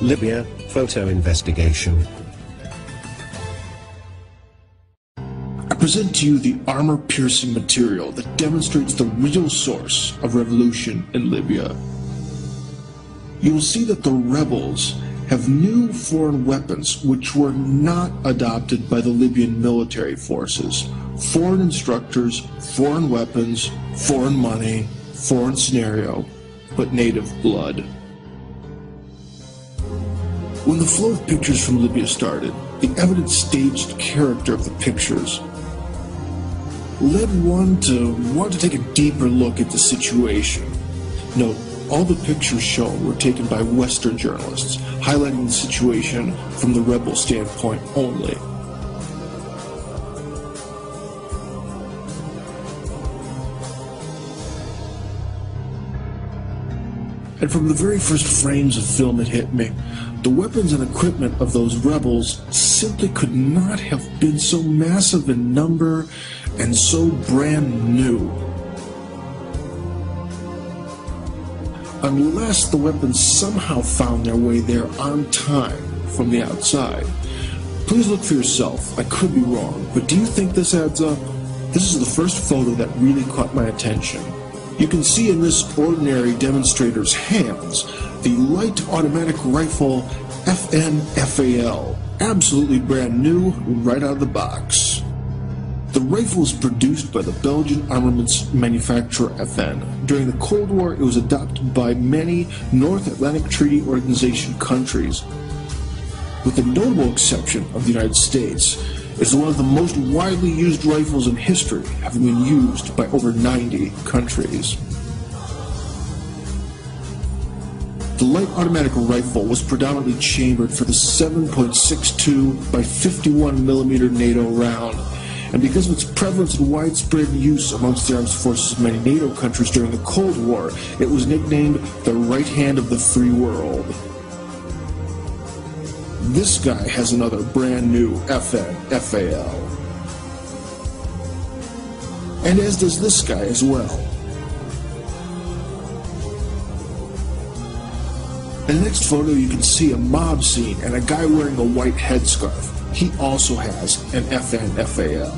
Libya, photo investigation. I present to you the armor-piercing material that demonstrates the real source of revolution in Libya. You will see that the rebels have new foreign weapons which were not adopted by the Libyan military forces. Foreign instructors, foreign weapons, foreign money, foreign scenario, but native blood. When the flow of pictures from Libya started, the evidence-staged character of the pictures led one to want to take a deeper look at the situation. Note, all the pictures shown were taken by Western journalists, highlighting the situation from the rebel standpoint only. And from the very first frames of film that hit me, the weapons and equipment of those rebels simply could not have been so massive in number and so brand new. Unless the weapons somehow found their way there on time from the outside. Please look for yourself. I could be wrong, but do you think this adds up? This is the first photo that really caught my attention. You can see in this ordinary demonstrator's hands the light automatic rifle FN-FAL, absolutely brand new, right out of the box. The rifle was produced by the Belgian armaments manufacturer FN. During the Cold War, it was adopted by many North Atlantic Treaty Organization countries, with the notable exception of the United States. It's one of the most widely used rifles in history, having been used by over 90 countries. The light automatic rifle was predominantly chambered for the 7.62 by 51mm NATO round, and because of its prevalence and widespread use amongst the armed forces of many NATO countries during the Cold War, it was nicknamed the right hand of the free world. This guy has another brand new FN-FAL. And as does this guy as well. In the next photo you can see a mob scene and a guy wearing a white headscarf. He also has an FN-FAL.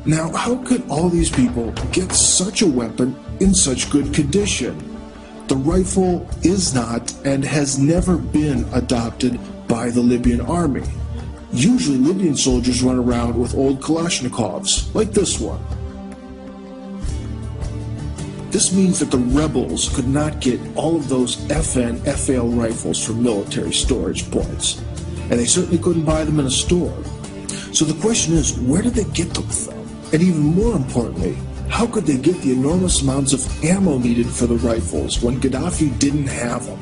Now, how could all these people get such a weapon in such good condition? The rifle is not and has never been adopted by the Libyan army. Usually Libyan soldiers run around with old Kalashnikovs, like this one. This means that the rebels could not get all of those FN-FAL rifles from military storage points, and they certainly couldn't buy them in a store. So the question is, where did they get them from? And even more importantly, how could they get the enormous amounts of ammo needed for the rifles when Gaddafi didn't have them?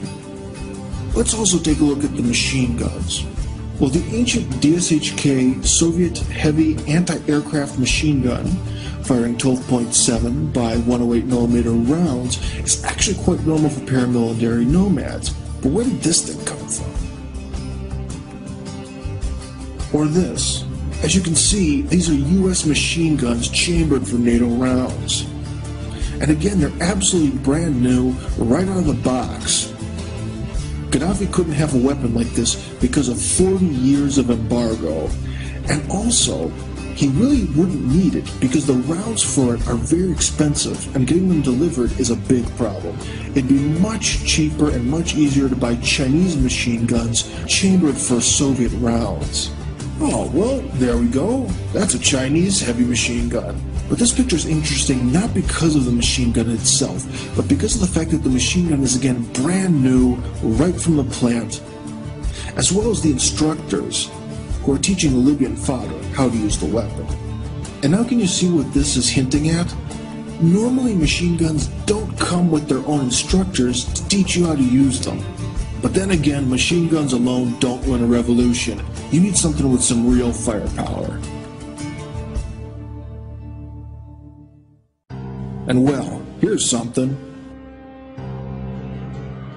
Let's also take a look at the machine guns. Well, the ancient DSHK Soviet heavy anti-aircraft machine gun, firing 12.7 by 108mm rounds, is actually quite normal for paramilitary nomads. But where did this thing come from? Or this. As you can see, these are US machine guns chambered for NATO rounds. And again, they're absolutely brand new, right out of the box. Gaddafi couldn't have a weapon like this because of 40 years of embargo. And also, he really wouldn't need it because the rounds for it are very expensive, and getting them delivered is a big problem. It'd be much cheaper and much easier to buy Chinese machine guns chambered for Soviet rounds. Oh, well, there we go. That's a Chinese heavy machine gun. But this picture is interesting not because of the machine gun itself, but because of the fact that the machine gun is again brand new, right from the plant, as well as the instructors who are teaching the Libyan fodder how to use the weapon. And now can you see what this is hinting at? Normally machine guns don't come with their own instructors to teach you how to use them. But then again, machine guns alone don't win a revolution. You need something with some real firepower. And well, here's something.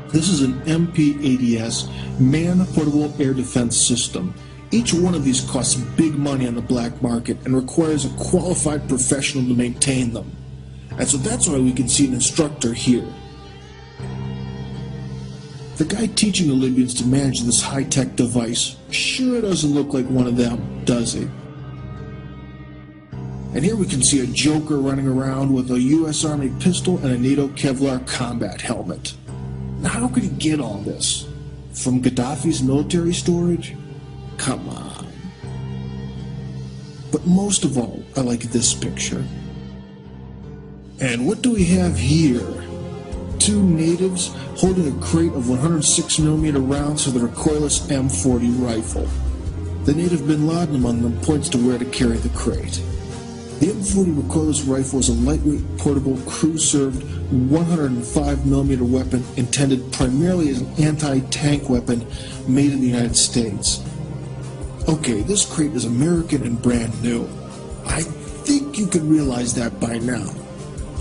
This is an MP-80S man-portable air defense system. Each one of these costs big money on the black market and requires a qualified professional to maintain them. And so that's why we can see an instructor here. The guy teaching the Libyans to manage this high-tech device sure doesn't look like one of them, does he? And here we can see a joker running around with a US Army pistol and a NATO Kevlar combat helmet. Now how could he get all this? From Gaddafi's military storage? Come on. But most of all, I like this picture. And what do we have here? Two natives holding a crate of 106mm rounds for the recoilless M40 rifle. The native bin Laden among them points to where to carry the crate. The M40 recoilless rifle is a lightweight, portable, crew-served 105mm weapon intended primarily as an anti-tank weapon made in the United States. Okay, this crate is American and brand new. I think you can realize that by now.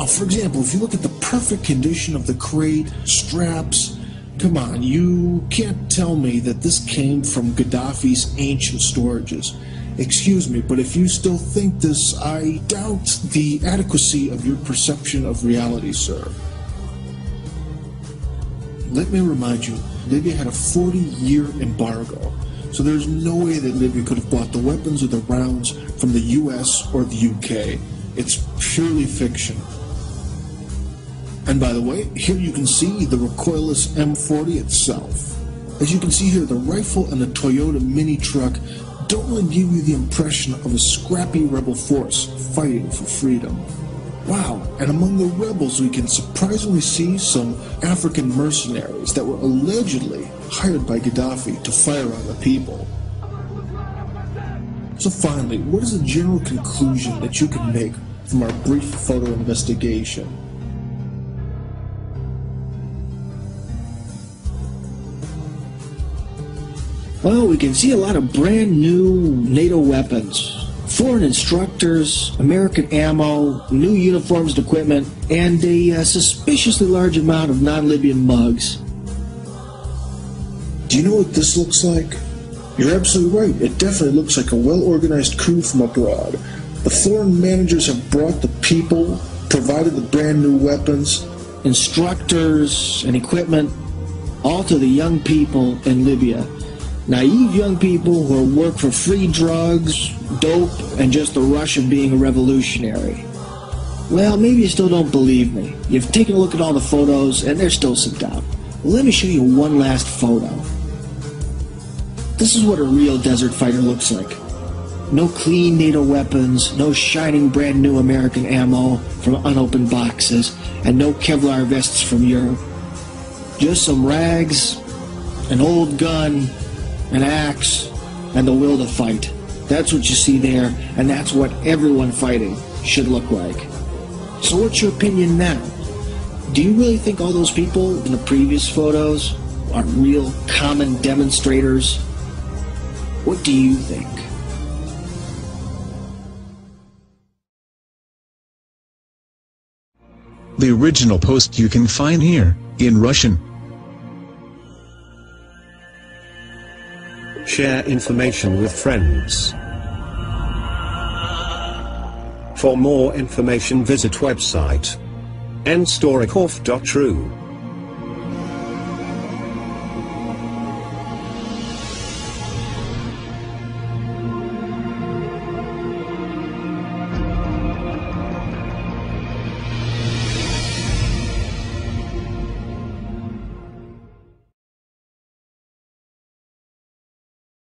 For example, if you look at the perfect condition of the crate, straps, come on, you can't tell me that this came from Gaddafi's ancient storages. Excuse me, but if you still think this, I doubt the adequacy of your perception of reality, sir. Let me remind you, Libya had a 40-year embargo, so there's no way that Libya could have bought the weapons or the rounds from the US or the UK. It's purely fiction. And by the way, here you can see the recoilless M40 itself. As you can see here, the rifle and the Toyota mini truck don't really give you the impression of a scrappy rebel force fighting for freedom. Wow, and among the rebels we can surprisingly see some African mercenaries that were allegedly hired by Gaddafi to fire on the people. So finally, what is the general conclusion that you can make from our brief photo investigation? Well, we can see a lot of brand new NATO weapons, foreign instructors, American ammo, new uniforms and equipment, and a suspiciously large amount of non-Libyan mugs. Do you know what this looks like? You're absolutely right. It definitely looks like a well-organized coup from abroad. The foreign managers have brought the people, provided the brand new weapons, instructors, and equipment, all to the young people in Libya. Naive young people who work for free drugs, dope, and just the rush of being a revolutionary. Well, maybe you still don't believe me. You've taken a look at all the photos, and there's still some doubt. Well, let me show you one last photo. This is what a real desert fighter looks like. No clean NATO weapons, no shining brand new American ammo from unopened boxes, and no Kevlar vests from Europe. Just some rags, an old gun, an axe, and the will to fight. That's what you see there, and that's what everyone fighting should look like. So what's your opinion now? Do you really think all those people in the previous photos are real common demonstrators? What do you think? The original post you can find here, in Russian. Share information with friends. For more information visit website nstorykov.ru.